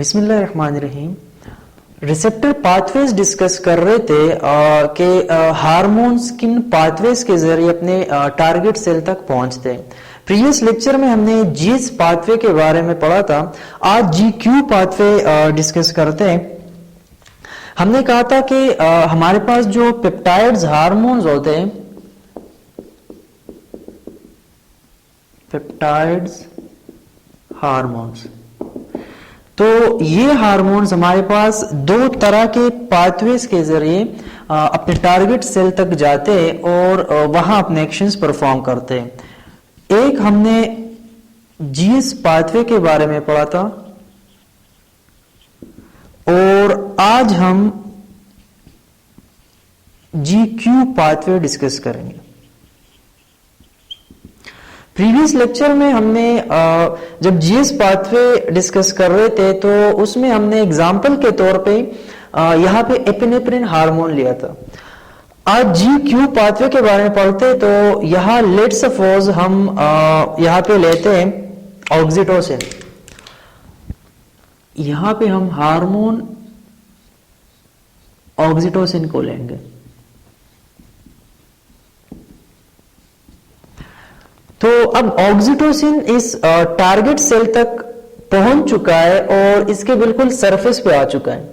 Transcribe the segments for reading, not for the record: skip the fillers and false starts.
बिस्मिल्लाहिर्रहमानिर्रहीम। Receptor pathways discuss कर रहे थे कि हार्मोन्स किन पाथवेज के जरिए अपने टारगेट सेल तक पहुंचते हैं। प्रीवियस लेक्चर में हमने जीएस पाथवे के बारे में पढ़ा था। आज जीक्यू पाथवे डिस्कस करते हैं। हमने कहा था कि हमारे पास जो पेप्टाइड्स हार्मोन्स होते हैं, पेप्टाइड्स हार्मोन्स, तो ये हार्मोन्स हमारे पास दो तरह के पाथवेज के जरिए अपने टारगेट सेल तक जाते हैं और वहां अपने एक्शंस परफॉर्म करते हैं। एक हमने जीएस पाथवे के बारे में पढ़ा था और आज हम जीक्यू पाथवे डिस्कस करेंगे। प्रीवियस लेक्चर में हमने जब जीएस पाथवे डिस्कस कर रहे थे तो उसमें हमने एग्जाम्पल के तौर पे यहाँ पे एपिनेफ्रिन हार्मोन लिया था। आज जीक्यू पाथवे के बारे में पढ़ते तो यहाँ लेट सपोज हम यहाँ पे लेते हैं ऑक्सीटोसिन। यहाँ पे हम हार्मोन ऑक्सीटोसिन को लेंगे। तो अब ऑक्सीटोसिन इस टारगेट सेल तक पहुंच चुका है और इसके बिल्कुल सरफेस पे आ चुका है।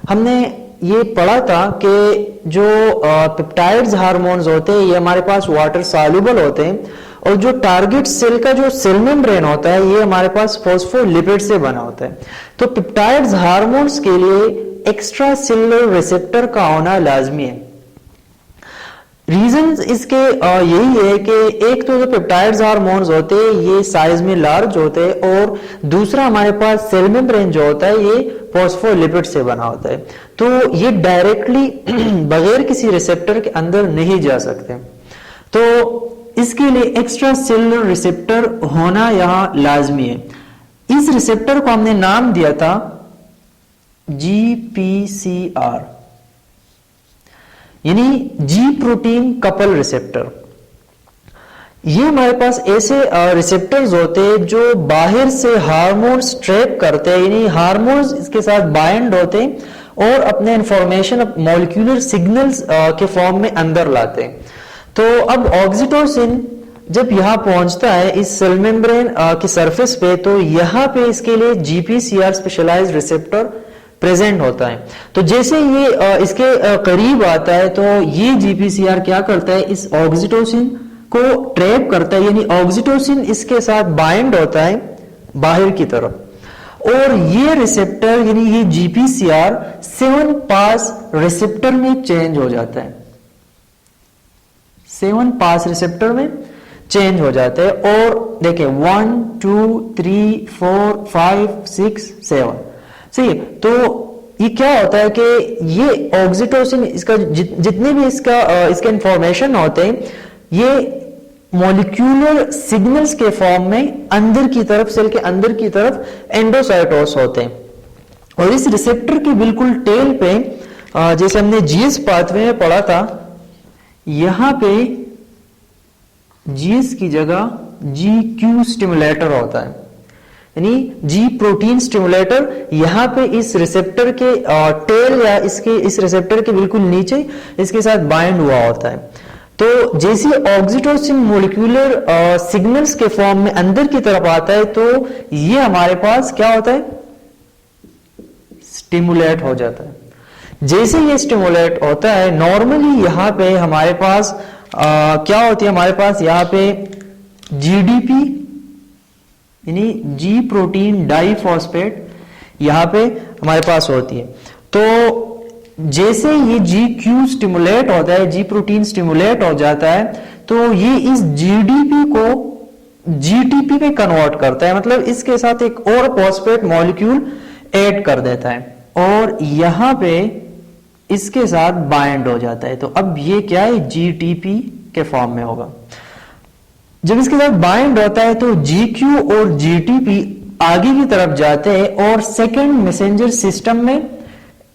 हमने ये पढ़ा था कि जो पेप्टाइड्स हार्मोन्स होते हैं ये हमारे पास वाटर सॉल्युबल होते हैं और जो टारगेट सेल का जो सेल मेम्ब्रेन होता है ये हमारे पास फॉस्फोलिपिड से बना होता है। तो पेप्टाइड्स हार्मोन्स के लिए एक्स्ट्रा सेलुलर रिसेप्टर का होना लाजमी है। रीजन इसके यही है कि एक तो जो पेप्टाइड्स हार्मोन्स होते हैं ये साइज में लार्ज होते हैं और दूसरा हमारे पास सेल मेम्ब्रेन जो होता है ये फॉस्फोलिपिड से बना होता है। तो ये डायरेक्टली बगैर किसी रिसेप्टर के अंदर नहीं जा सकते। तो इसके लिए एक्स्ट्रा सेलुलर रिसेप्टर होना यहाँ लाजमी है। इस रिसेप्टर को हमने नाम दिया था GPCR, यानी जी प्रोटीन कपल रिसेप्टर। ये हमारे पास ऐसे रिसेप्टर्स होते हैं जो बाहर से हार्मोन्स ट्रैप करते हैं, यानी हार्मोन्स इसके साथ बाइंड होते हैं और अपने इंफॉर्मेशन मॉलिक्यूलर सिग्नल्स के फॉर्म में अंदर लाते हैं। तो अब ऑक्सीटोसिन जब यहाँ पहुंचता है इस सेल मेम्ब्रेन के सरफेस पे तो यहाँ पे इसके लिए GPCR स्पेशलाइज्ड रिसेप्टर प्रेजेंट होता है। तो जैसे ये इसके करीब आता है तो ये GPCR क्या करता है, इस ऑक्सीटोसिन को ट्रैप करता है, यानी ऑक्सीटोसिन इसके साथ बाइंड होता है बाहर की तरफ और ये रिसेप्टर यानी ये GPCR 7 पास रिसेप्टर में चेंज हो जाता है। 7 पास रिसेप्टर में चेंज हो जाता है और देखिए 1 2 3 4 5 6 7। सही है। तो ये क्या होता है कि ये ऑक्सीटोसिन इसका जितने भी इसके इंफॉर्मेशन होते हैं ये मॉलिक्यूलर सिग्नल्स के फॉर्म में अंदर की तरफ सेल के अंदर की तरफ एंडोसाइटोस होते हैं। और इस रिसेप्टर के बिल्कुल टेल पे जैसे हमने जीएस पाथवे में पढ़ा था, यहां पे जीएस की जगह GQ स्टिमुलेटर होता है, यानी जी प्रोटीन स्टिमुलेटर यहां पे इस रिसेप्टर के टेल या इस रिसेप्टर के बिल्कुल नीचे इसके साथ बाइंड हुआ होता है। तो जैसे ऑक्सीटोसिन मॉलिक्यूलर सिग्नल्स के फॉर्म में अंदर की तरफ आता है तो ये हमारे पास क्या होता है, स्टिमुलेट हो जाता है। जैसे ये स्टिमुलेट होता है नॉर्मली यहां पे हमारे पास क्या होती है, हमारे पास यहाँ पे GDP यानी जी प्रोटीन डाइफॉस्फेट यहां पे हमारे पास होती है। तो जैसे ये GQ स्टिमुलेट होता है, जी प्रोटीन स्टिमुलेट हो जाता है तो ये इस GDP को GTP में कन्वर्ट करता है, मतलब इसके साथ एक और फॉस्फेट मॉलिक्यूल ऐड कर देता है और यहां पे इसके साथ बाइंड हो जाता है। तो अब ये क्या है, GTP के फॉर्म में होगा। जब इसके साथ बाइंड होता है तो GQ और GTP आगे की तरफ जाते हैं और सेकेंड मैसेंजर सिस्टम में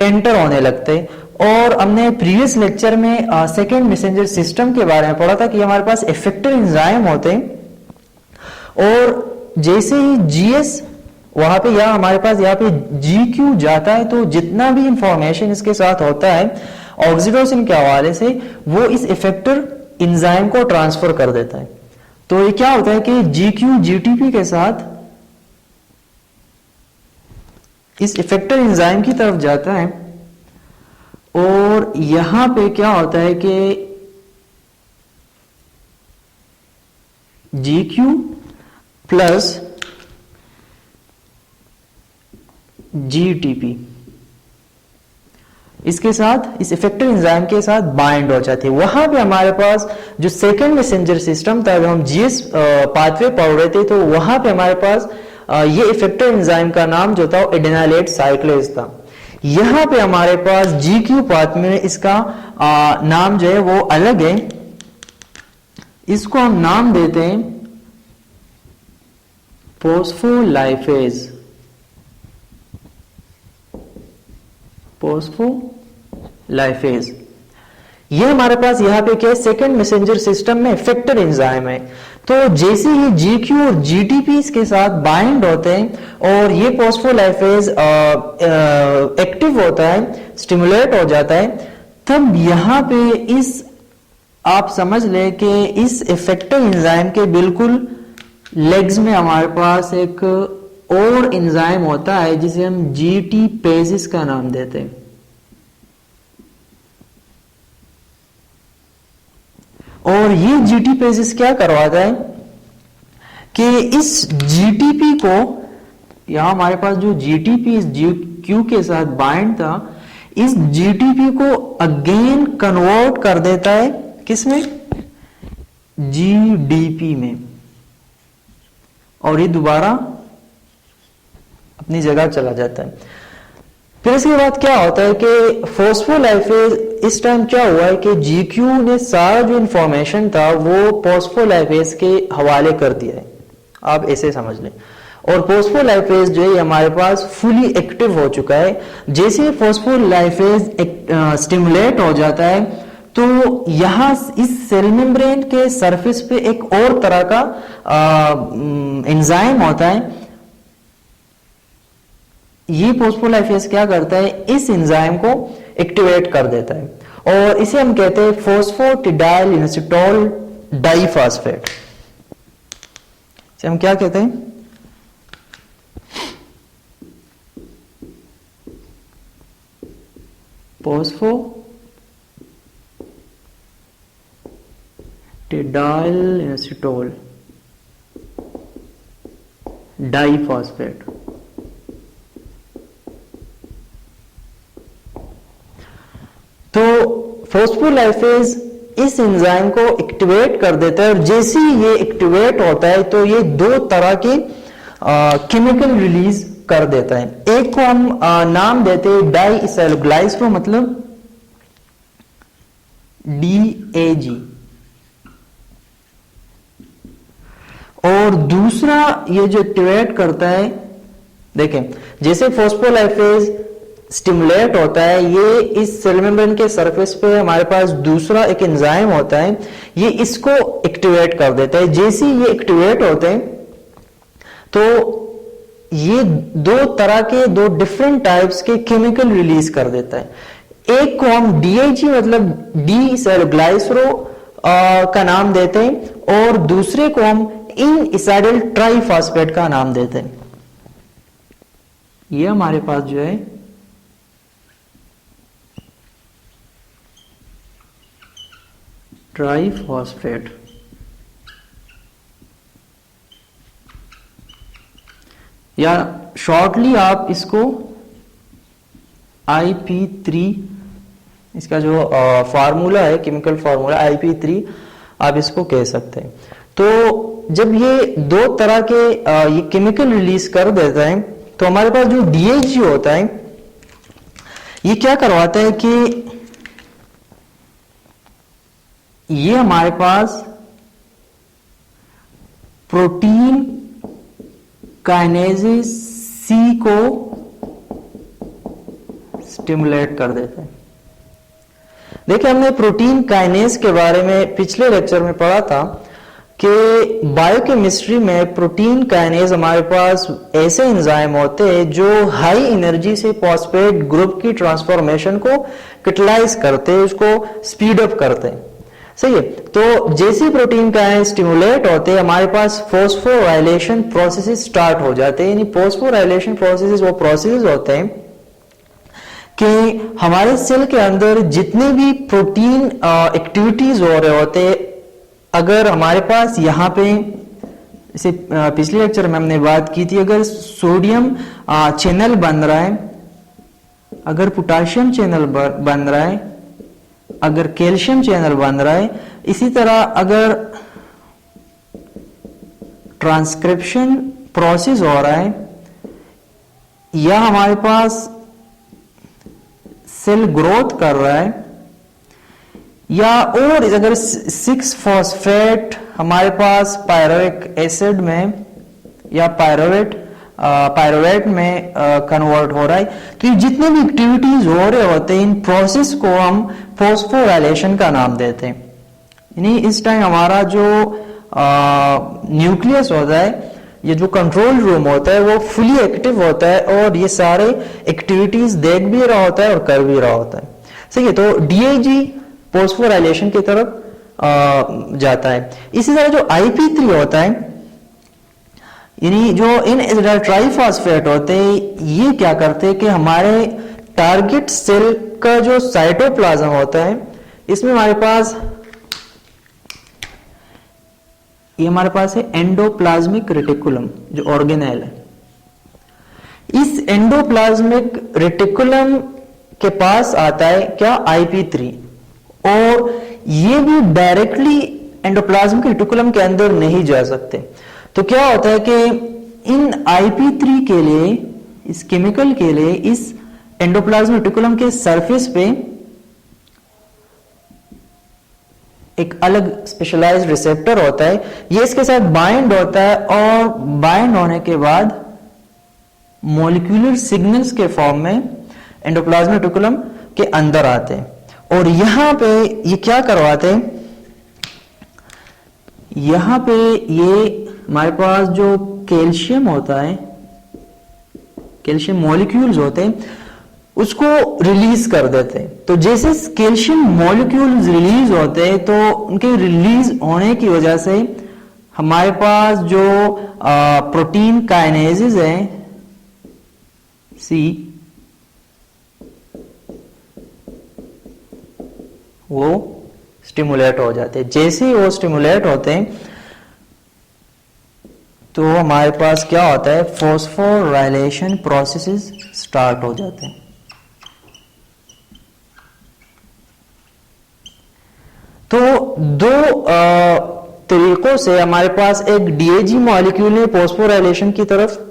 एंटर होने लगते हैं। और हमने प्रीवियस लेक्चर में सेकेंड मैसेंजर सिस्टम के बारे में पढ़ा था कि हमारे पास इफेक्टर एंजाइम होते हैं और जैसे ही GS वहां पे या हमारे पास यहाँ पे GQ जाता है, तो जितना भी इंफॉर्मेशन इसके साथ होता है ऑक्सीटोसिन के हवाले से, वो इस इफेक्टर एंजाइम को ट्रांसफर कर देता है। तो ये क्या होता है कि GQ GTP के साथ इस इफेक्टर एंजाइम की तरफ जाता है, और यहां पे क्या होता है कि GQ प्लस GTP इसके साथ, इस इफेक्टर एंजाइम के साथ बाइंड हो जाती है। वहां पे हमारे पास जो सेकंड मैसेंजर सिस्टम था, जब हम GS पाथवे पढ़ रहे थे, तो वहां पे हमारे पास ये इफेक्टर एंजाइम का नाम जो था वो एडेनाइलेट साइक्लेज था। यहां पे हमारे पास GQ पाथवे में इसका नाम जो है वो अलग है, इसको हम नाम देते हैं फोस्फोलाइफेज। फोस्फोलाइफेज ये हमारे पास यहाँ पे क्या है, सेकंड मैसेंजर सिस्टम में इफेक्टर एंजाइम है। तो जैसे ही GQ और GTP के साथ बाइंड होते हैं और ये फोस्फोलाइफेज एक्टिव होता है, स्टिमुलेट हो जाता है, तब यहाँ पे इस आप समझ ले कि इस इफेक्टर एंजाइम के बिल्कुल लेग्स में हमारे पास एक और एंजाइम होता है जिसे हम GT पेजिस का नाम देते हैं। और ये GT पेजिस क्या करवाता है कि इस GTP को, यहां हमारे पास जो GTP इस GQ के साथ बाइंड था, इस GTP को अगेन कन्वर्ट कर देता है किसमें, GDP में, और ये दोबारा अपनी जगह चला जाता है। फिर इसके बाद क्या होता है कि फोस्फोलाइफेज, इस टाइम क्या हुआ है कि GQ ने सारा जो इंफॉर्मेशन था वो फोस्फोलाइफेज के हवाले कर दिया है, आप ऐसे समझ लें। और फोस्फोलाइफेज जो है हमारे पास फुली एक्टिव हो चुका है। जैसे फोस्फोलाइफेज स्टिमुलेट हो जाता है, तो यहां इस सेल मेम्ब्रेन के सरफेस पे एक और तरह का एंजाइम होता है। ये फोस्फोलाइफेज क्या करता है, इस एंजाइम को एक्टिवेट कर देता है, और इसे हम कहते हैं फोस्फोटिडाइल इनसिटोल डाइफॉस्फेट। इसे हम क्या कहते हैं, फोस्फोटिडाइल इनसिटोल डाइफॉस्फेट। तो फोस्फोलाइफेज इस एंजाइम को एक्टिवेट कर देता है, और जैसे ही ये एक्टिवेट होता है तो ये दो तरह के केमिकल रिलीज कर देता है। एक को हम नाम देते हैं डाइइथाइलग्लाइसरो, मतलब DAG, और दूसरा ये जो एक्टिवेट करता है, देखें जैसे फोस्फोलाइफेज स्टिमुलेट होता है, ये इस सेल मेम्ब्रेन के सरफेस पे हमारे पास दूसरा एक एंजाइम होता है, ये इसको एक्टिवेट कर देता है। जैसे ये एक्टिवेट होते हैं तो ये दो तरह के, दो डिफरेंट टाइप्स के केमिकल रिलीज कर देता है। एक को हम DAG मतलब डीइथाइलग्लाइसरो का नाम देते हैं, और दूसरे को हम इनइथाइल ट्राइफॉस्फेट का नाम देते हैं। ये हमारे पास जो है ट्राइफॉस्फेट, या शॉर्टली आप इसको IP3, इसका जो फार्मूला है, केमिकल फार्मूला IP3, आप इसको कह सकते हैं। तो जब ये दो तरह के ये केमिकल रिलीज कर देता है, तो हमारे पास जो DAG होता है, ये क्या करवाता है कि ये हमारे पास प्रोटीन काइनेजेस C को स्टिमुलेट कर देता है। देखिए हमने प्रोटीन काइनेज के बारे में पिछले लेक्चर में पढ़ा था कि बायोकेमिस्ट्री में प्रोटीन काइनेज हमारे पास ऐसे एंजाइम होते हैं जो हाई एनर्जी से फॉस्फेट ग्रुप की ट्रांसफॉर्मेशन को कैटलाइज करते हैं, उसको स्पीड अप करते हैं। सही है। तो जैसे प्रोटीन काइनेज स्टिमुलेट होते हैं हमारे पास फॉस्फोराइलेशन प्रोसेसेस स्टार्ट हो जाते हैं। यानी फॉस्फोराइलेशन प्रोसेसेस वो प्रोसेसेस होते हैं कि हमारे सेल के अंदर जितने भी प्रोटीन एक्टिविटीज हो रहे होते हैं, अगर हमारे पास यहाँ पे जैसे पिछले लेक्चर में हमने बात की थी, अगर सोडियम चैनल बन रहा है, अगर पोटाशियम चैनल बन रहा है, अगर कैल्शियम चैनल बन रहा है, इसी तरह अगर ट्रांसक्रिप्शन प्रोसेस हो रहा है या हमारे पास सेल ग्रोथ कर रहा है, या और अगर 6 फॉस्फेट हमारे पास पायरुविक एसिड में या पायरुवेट में कन्वर्ट हो रहा है, तो ये जितने भी एक्टिविटीज हो रहे होते हैं इन प्रोसेस को हम फॉस्फोराइलेशन का नाम देते हैं। यानी इस टाइम हमारा जो न्यूक्लियस होता है, ये जो कंट्रोल रूम होता है वो फुली एक्टिव होता है और ये सारे एक्टिविटीज देख भी रहा होता है और कर भी रहा होता है। सही है। तो डीएजी फॉस्फोराइलेशन की तरफ जाता है। इसी तरह जो IP3 होता है, यानी जो इन ट्राइफॉस्फेट होते हैं, ये क्या करते हैं कि हमारे टारगेट सेल का जो साइटोप्लाज्म होता है, इसमें हमारे पास ये हमारे पास है एंडोप्लाज्मिक रेटिकुलम जो ऑर्गेनेल है। इस एंडोप्लाज्मिक रेटिकुलम के पास आता है क्या IP3, और ये भी डायरेक्टली एंडोप्लाज्मिक रेटिकुलम के अंदर नहीं जा सकते। तो क्या होता है कि इन IP3 के लिए, इस केमिकल के लिए, इस एंडोप्लाज्मिक रेटिकुलम के सरफेस पे एक अलग स्पेशलाइज्ड रिसेप्टर होता है, ये इसके साथ बाइंड होता है और बाइंड होने के बाद मॉलिक्यूलर सिग्नल्स के फॉर्म में एंडोप्लाज्मिक रेटिकुलम के अंदर आते हैं। और यहां पे ये क्या करवाते हैं, यहां पे ये हमारे पास जो कैल्शियम होता है, कैल्शियम मॉलिक्यूल्स होते हैं, उसको रिलीज कर देते हैं। तो जैसे कैल्शियम मॉलिक्यूल्स रिलीज होते हैं, तो उनके रिलीज होने की वजह से हमारे पास जो प्रोटीन काइनेजेस हैं सी, वो स्टिमुलेट हो जाते हैं। जैसे ही वो स्टिमुलेट होते हैं तो हमारे पास क्या होता है, फॉस्फोराइलेशन प्रोसेसेस स्टार्ट हो जाते हैं। तो दो तरीकों से हमारे पास एक डीएजी मॉलिक्यूल ने फॉस्फोराइलेशन की तरफ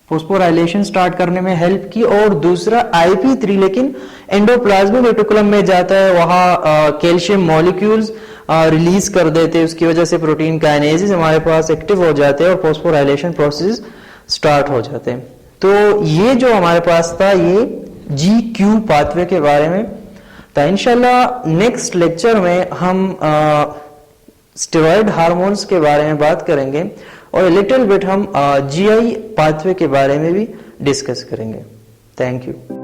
फॉस्फोराइलेशन स्टार्ट करने में हेल्प की, और दूसरा IP3 लेकिन एंडोप्लाज्मिक रेटिकुलम में जाता है, वहां कैल्शियम मॉलिक्यूल्स रिलीज कर देते हैं, उसकी वजह से प्रोटीन काइनेजेस हमारे पास एक्टिव हो जाते हैं और फॉस्फोराइलेशन प्रोसेस स्टार्ट हो जाते हैं। तो ये जो हमारे पास था ये GQ पाथवे के बारे में था। इंशाल्लाह नेक्स्ट लेक्चर में हम स्टेरॉइड हार्मोन्स के बारे में बात करेंगे और लिटिल बिट हम GI पाथवे के बारे में भी डिस्कस करेंगे। Thank you.